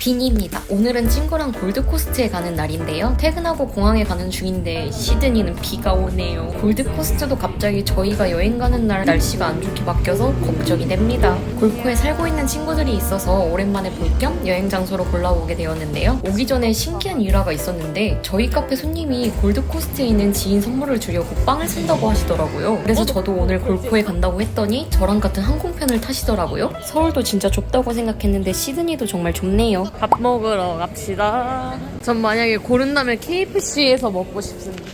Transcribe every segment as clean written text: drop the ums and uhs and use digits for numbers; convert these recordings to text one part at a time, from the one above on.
비니입니다. 오늘은 친구랑 골드코스트에 가는 날인데요. 퇴근하고 공항에 가는 중인데 시드니는 비가 오네요. 골드코스트도 갑자기 저희가 여행 가는 날 날씨가 안 좋게 바뀌어서 걱정이 됩니다. 골코에 살고 있는 친구들이 있어서 오랜만에 볼 겸 여행 장소로 골라오게 되었는데요. 오기 전에 신기한 일화가 있었는데 저희 카페 손님이 골드코스트에 있는 지인 선물을 주려고 빵을 산다고 하시더라고요. 그래서 저도 오늘 골코에 간다고 했더니 저랑 같은 항공편을 타시더라고요. 서울도 진짜 좁다고 생각했는데 시드니도 정말 좁네요. 밥 먹으러 갑시다. 전 만약에 고른다면 KFC에서 먹고 싶습니다.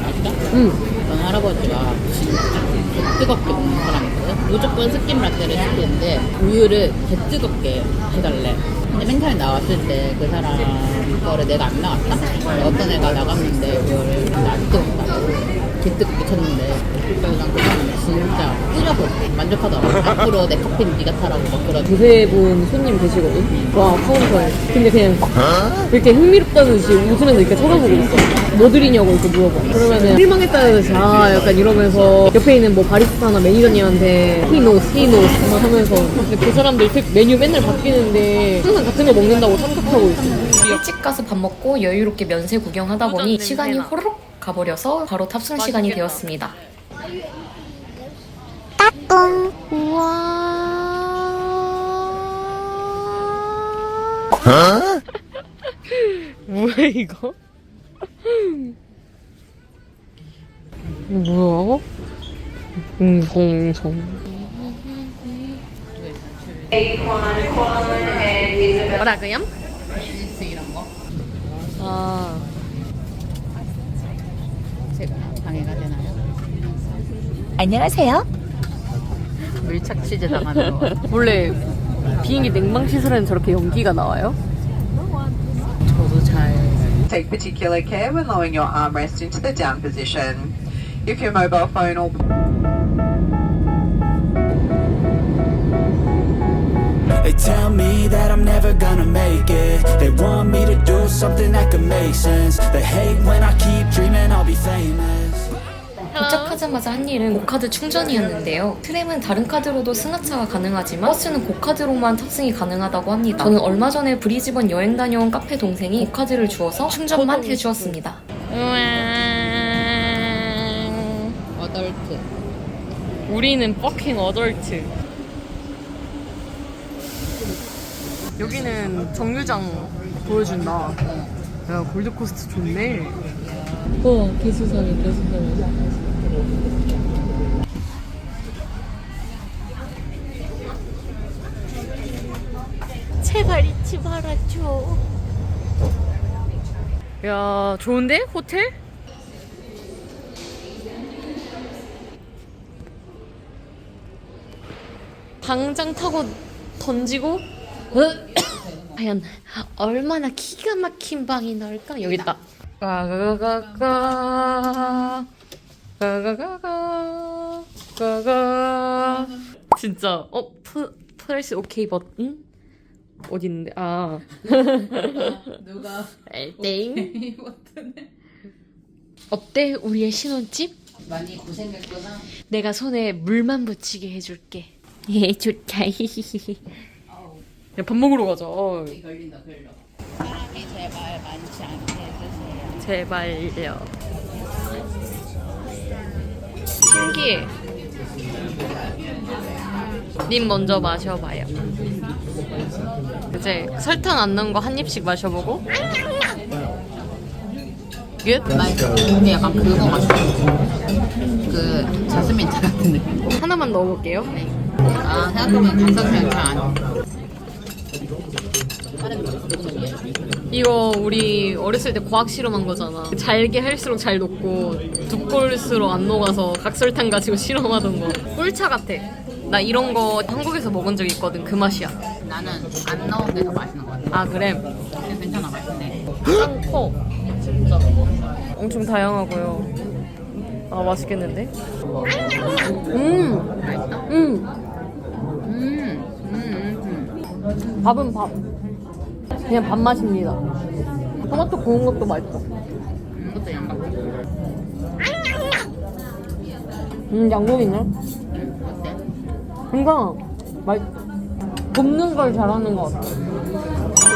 어떤 할아버지가 진짜 뜨겁게 먹는 사람이거든. 무조건 스킨 라떼를 시키는데 우유를 개 뜨겁게 해달래. 근데 맨 처음에 나왔을 때 그 사람 거를 내가 안 나왔다? 어떤 애가 나갔는데 그거를 안 뜨겁다고 개 뜨겁게 쳤는데 그래서 난 그 사람이 진짜 끓여서 만족하더라고. 앞으로 내 커피는 네가 타라고 막 그런. 두세 분 손님 계시거든? 와, 카운터에. 근데 그냥 이렇게 흥미롭다는 듯이 웃으면서 이렇게 쳐다보고 있어. 뭐 드리냐고 이렇게 물어봐. 그러면은 실망했다는 듯이 약간 이러면서 옆에 있는 뭐 바리스타나 매니저님한테 he knows 막 하면서. 근데 그 사람들 메뉴 맨날 바뀌는데 항상 같은 거 먹는다고 착각하고 있어. 일찍 가서 밥 먹고 여유롭게 면세 구경하다 보니 시간이 호로록 가버려서 바로 탑승 시간이 되었습니다. 따뚱! 우와. 뭐야 이거? 뭐야? 웅성웅성. 뭐라고요? 이런 거 아, 제가 방해가 되나요? 안녕하세요. 밀착 취재 당하는 거. 원래 비행기 냉방 시설에는 저렇게 연기가 나와요? 저도 잘. Take particular care when lowering your armrest into the down position. If your mobile phone or They tell me that I'm never gonna make it. They want me to do something that could make sense. They hate when I keep dreaming I'll be famous. 도착하자마자 한 일은 고카드 충전이었는데요. 트램은 다른 카드로도 승하차가 가능하지만 버스는 고카드로만 탑승이 가능하다고 합니다. 저는 얼마 전에 브리즈번 여행 다녀온 카페 동생이 고카드를 주어서 충전만 해주었습니다. 어덜트. 우리는 퍼킹 어덜트. 여기는 정류장 보여준다. 야, 골드코스트 좋네. 개수상해. 제발 잊지 말아줘. 야, 좋은데? 호텔? 당장 타고 던지고 과연 얼마나 기가 막힌 방이 나올까? 여기 있다. 가가가가 가가가가 가가. 진짜 프레스 오케이 버튼 어디 있는데? 누가 땡. 버튼을 어때 우리의 신혼집? 많이 고생했구나. 내가 손에 물만 묻히게 해줄게. 예, 좋다. 야, 밥 먹으러 가자. 걸린다 걸려. 사람이 제발 많지 않게 해주세요. 제발요. 신기해. 님 먼저 마셔봐요. 이제 설탕 안 넣은 거 한 입씩 마셔보고. 끝? 근데 약간 그거 같아. 그 자스민 차 같은 느낌. 하나만 넣어볼게요. 아 생각해보면 단짠 차. 다른 거 이거 우리 어렸을 때 과학 실험한 거잖아. 잘게 할수록 잘 녹고 두꺼울수록 안 녹아서 각설탕 가지고 실험하던 거. 꿀차 같아. 나 이런 거 한국에서 먹은 적 있거든. 그 맛이야. 나는 안 넣은 게 더 맛있는 것 같아. 아, 그래? 근데 괜찮아 맛있네. 짱 커. 진짜. 엄청 다양하고요. 아, 맛있겠는데? 맛있어? 밥은 밥. 그냥 밥맛입니다. 토마토 구운 것도 맛있어. 이것도 양각. 양고기네. 어때? 그러니까 맛있어. 굽는 걸 잘하는 것 같아.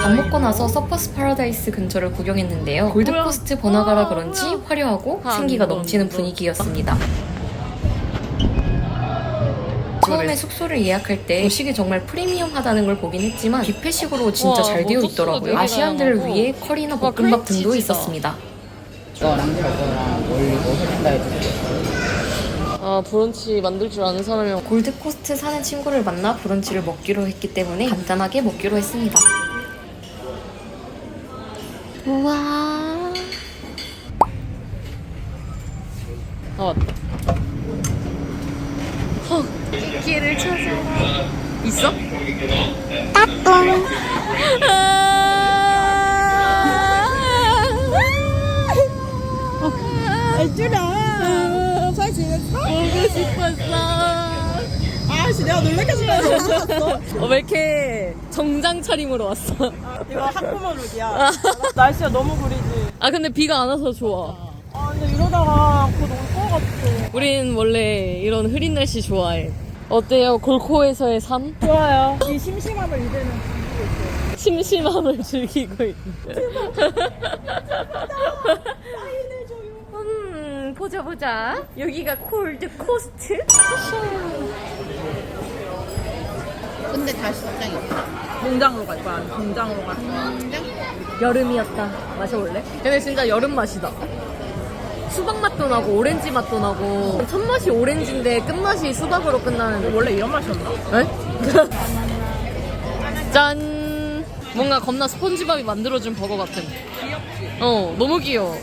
밥 먹고 나서 서퍼스 파라다이스 근처를 구경했는데요. 골드코스트 번화가라 그런지 화려하고 생기가 넘치는 분위기였습니다. 처음에 숙소를 예약할 때 도식이 정말 프리미엄하다는 걸 보긴 했지만 뷔페식으로 진짜 잘 되어 있더라고요. 아시안들을 위해 커리나 볶음밥 등도 있었습니다. 저랑 저거랑 올리고 해준다 해줄게. 아, 브런치 만들 줄 아는 사람이 골드코스트 사는 친구를 만나 브런치를 먹기로 했기 때문에 간단하게 먹기로 했습니다. 우와. 왔다. 길을 찾아. 있어? 알쭈라 잘 지냈어? 보고 싶었어. 아씨 내가 놀래켜 주려고 왜 이렇게 정장 차림으로 왔어? 이거 학부모 룩이야. 날씨가 너무 구리지. 아, 근데 비가 안 와서 좋아. 아 근데 이러다가 곧 올 것 같아. 우린 원래 이런 흐린 날씨 좋아해. 어때요? 골코에서의 삶? 좋아요. 이 심심함을 이제는 심심함을 즐기고 있는데. 보자 보자. 여기가 골드코스트? 근데 다시 시장이 있어. 공장으로 갈 거야. 공장으로 갈 거야. 여름이었다. 마셔볼래? 근데 진짜 여름 맛이다. 수박 맛도 나고 오렌지 맛도 나고 첫 맛이 오렌지인데 끝맛이 수박으로 끝나는데 원래 이런 맛이었나? 에? 짠! 뭔가 겁나 스폰지밥이 만들어준 버거 같은. 귀엽지? 어, 너무 귀여워.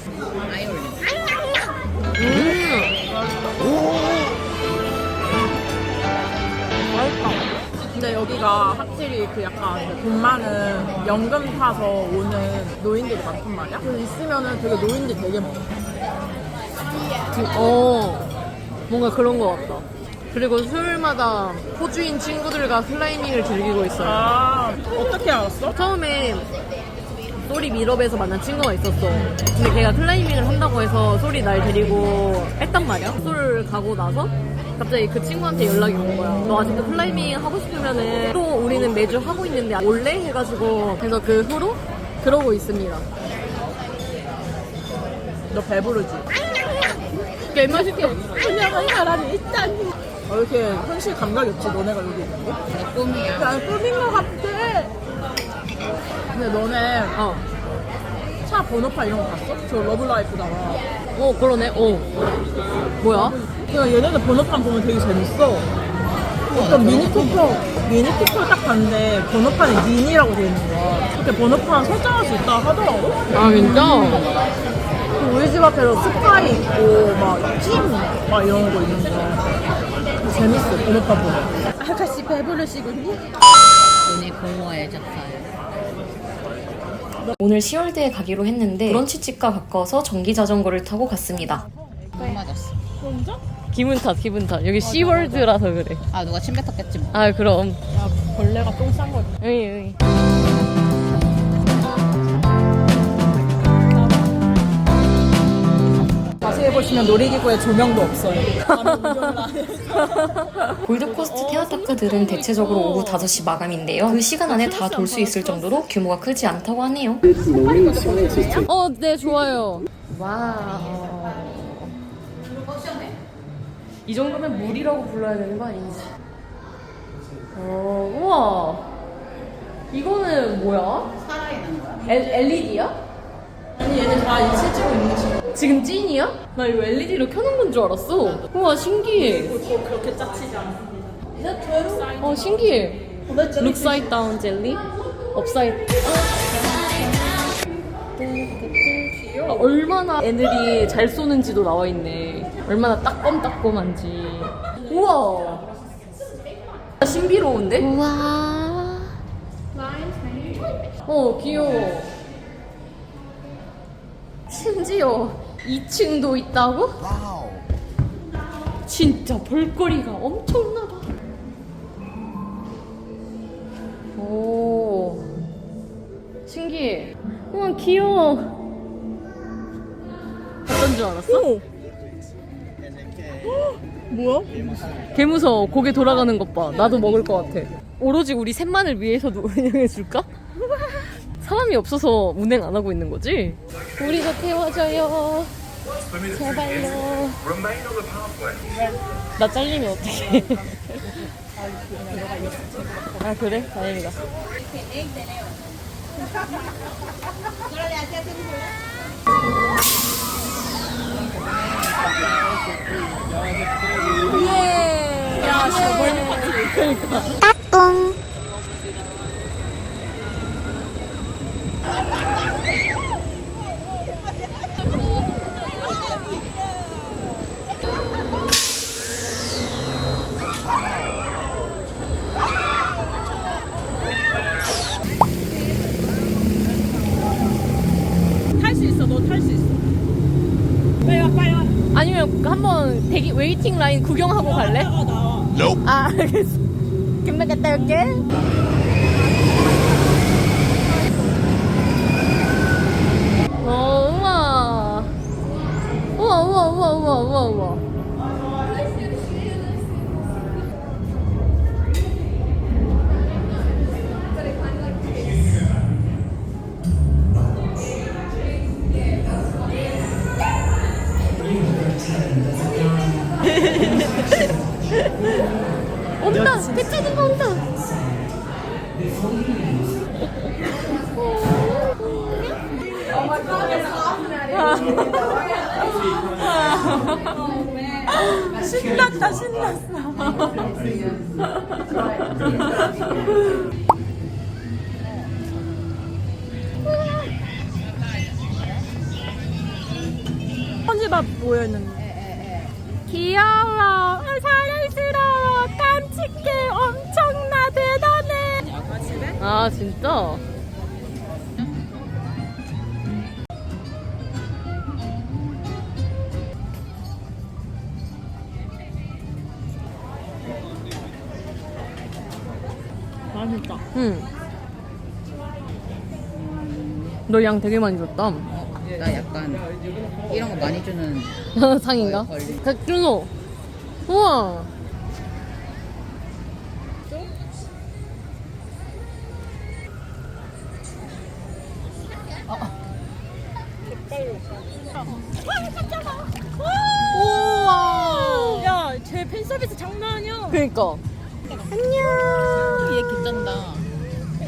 근데 여기가 확실히 그 약간 돈 많은 연금 타서 오는 노인들이 많단 말이야. 그래서 있으면은 되게 노인들 되게 많아. 뭔가 그런 거 같다. 그리고 수요일마다 호주인 친구들과 클라이밍을 즐기고 있어요. 아 어떻게 알았어? 처음에 소리 밀업에서 만난 친구가 있었어. 근데 걔가 클라이밍을 한다고 해서 소리 날 데리고 했단 말이야. 숙소를 가고 나서 갑자기 그 친구한테 연락이 온 거야. 너 아직도 클라이밍 하고 싶으면은 또 우리는 매주 하고 있는데 올래? 해가지고 그래서 그 후로 그러고 있습니다. 너 배부르지? 개맛있게. 그냥은 사람이 있다니. 이렇게 현실 감각이 없지 너네가 여기 있는 게? 내 꿈이야. 난 꿈인 것 같아. 근데 너네 차 번호판 이런 거 봤어? 저 러블라이프잖아. 그러네. 뭐야? 그냥 얘네들 번호판 보면 되게 재밌어. 어떤 미니쿠퍼 딱 봤는데 번호판에 미니라고 되어 있는 거야. 그렇게 번호판 설정할 수 있다 하더라고. 아, 진짜? 우리 집 앞에도 스파이 있고 막 찜 막 이런 거 있는 거. 재밌어 번호판 보면. 아가씨 배부르시군요. 눈이 공허해졌어요. 오늘 시월드에 가기로 했는데 브런치집과 가까워서 전기 자전거를 타고 갔습니다. 똥 맞았어. 기분 탓. 여기 시월드라서 그래. 아 누가 침 뱉었겠지 뭐. 아, 그럼. 야 벌레가 똥 싼 거지. 으이. 자세히 보시면 놀이기구에 조명도 없어요. 골드코스트 테마파크들은 대체적으로 오후 5시 마감인데요. 그 시간 안에 다 돌 수 있을 정도로 규모가 크지 않다고 하네요. 네, 좋아요. 와우. 이 정도면 물이라고 불러야 되는 거 아니지? 우와. 이거는 뭐야? 살아있는 거야? LED야? 아니 얘네 다 실제로 있는 친구. 지금 찐이야? 나 이거 LED로 켜놓은 건 줄 알았어. 우와, 신기해. 꼭 그렇게 짜치지 않습니다. 신기해. Upside down jelly? Upside. 얼마나 애들이 잘 쏘는지도 나와 있네. 얼마나 따끔따끔한지. 우와. 신비로운데? 우와. 귀여워. 심지어 2층도 있다고? 진짜 볼거리가 엄청나다. 오, 신기해. 우와, 귀여워. 어떤 줄 알았어? 뭐야? 개 무서워. 고개 돌아가는 것 봐. 나도 먹을 것 같아. 오로지 우리 셋만을 위해서도 운영해줄까? 사람이 없어서 운행 안 하고 있는 거지? 우리가 태워줘요. 제발요. 나 잘리면 어떡해. 아 그래? 다행이다. 예. 야, 진짜 벌써 파티. 그러니까. 탈 수 있어. 너 탈 수 있어. 빨리 와, 빨리 와. 아니면 한번 대기 웨이팅 라인 구경하고 갈래? 나와. 아 알겠어. 금방 갔다 올게. 우와. 우와 우와 우와 우와 우와 우와. 온다! 배 타는 거 온다! 신났다, 신났어. 편지밥 모여있는데. 귀여워. 사랑스러워. 깜찍해. 엄청나. 대단해. 아, 집에? 아 진짜? 맛있다. 응. 너 양 되게 많이 줬다. 나 약간 이런 거 많이 주는 상인가? 걸리. 백준호. 우와. 우와. 야, 쟤 팬서비스 장난 아니야. 그니까. 안녕. 얘 괜찮다.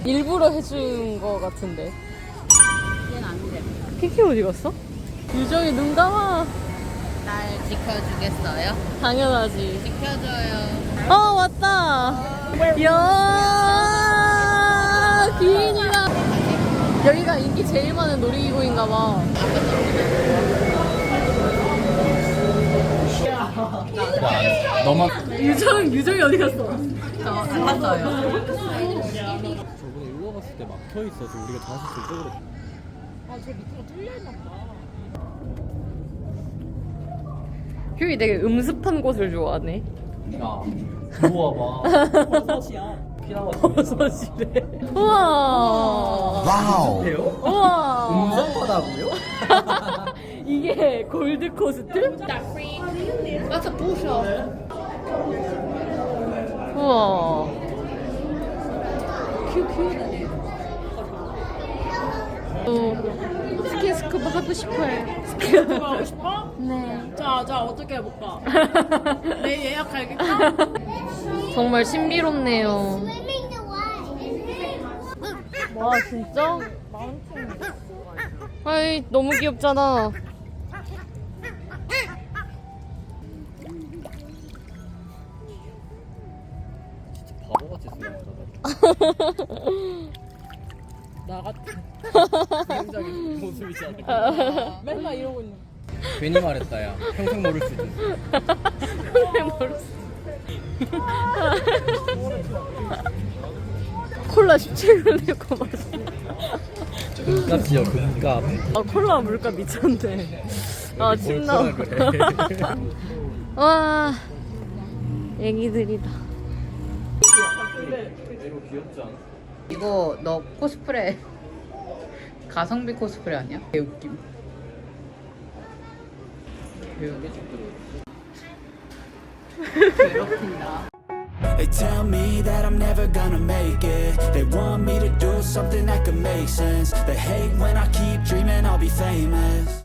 일부러 해준 거 같은데. 얘는 안 돼. 키키 어디 갔어? 유정이 눈 감아. 날 지켜주겠어요? 당연하지. 지켜줘요. 왔다. 이야, 귀인이다. 여기가 인기 제일 많은 놀이기구인가 봐. 너만 유정이 어디 갔어? 안 탔어요. 저번에 일로 갔을 때 막혀 있어서 우리가 다시 저쪽으로 휴이 되게 음습한 곳을 좋아하네. 야 들어와봐 버섯이야. 버섯이래. 우와. 와우 우와. 음성하다고요? 이게 골드 코스트? 우와. 스킨스쿠버 하고 싶어요. 그거 하고 싶어? 네. 자, 어떻게 해볼까? 내일 예약할까? 정말 신비롭네요. 와 진짜? 아이 너무 귀엽잖아. 바보같이 생겼다 나 같아. 굉장히 모습이잖아 맨날 이러고 있는. 괜히 말했다 야 평생 모를 수도 있어 평생 모를 수. 콜라 17을 내고 마시. 금값이요 금값 콜라 물값 미쳤네. 침 나와. 그래 와 애기들이다. 이거 귀엽지 않아? 이거 너 코스프레 가성비 코스프레 아니야? 개웃김. 괴롭힌다. They tell me that I'm never gonna make it. They want me to do something that could make sense. They hate when I keep dreaming I'll be famous.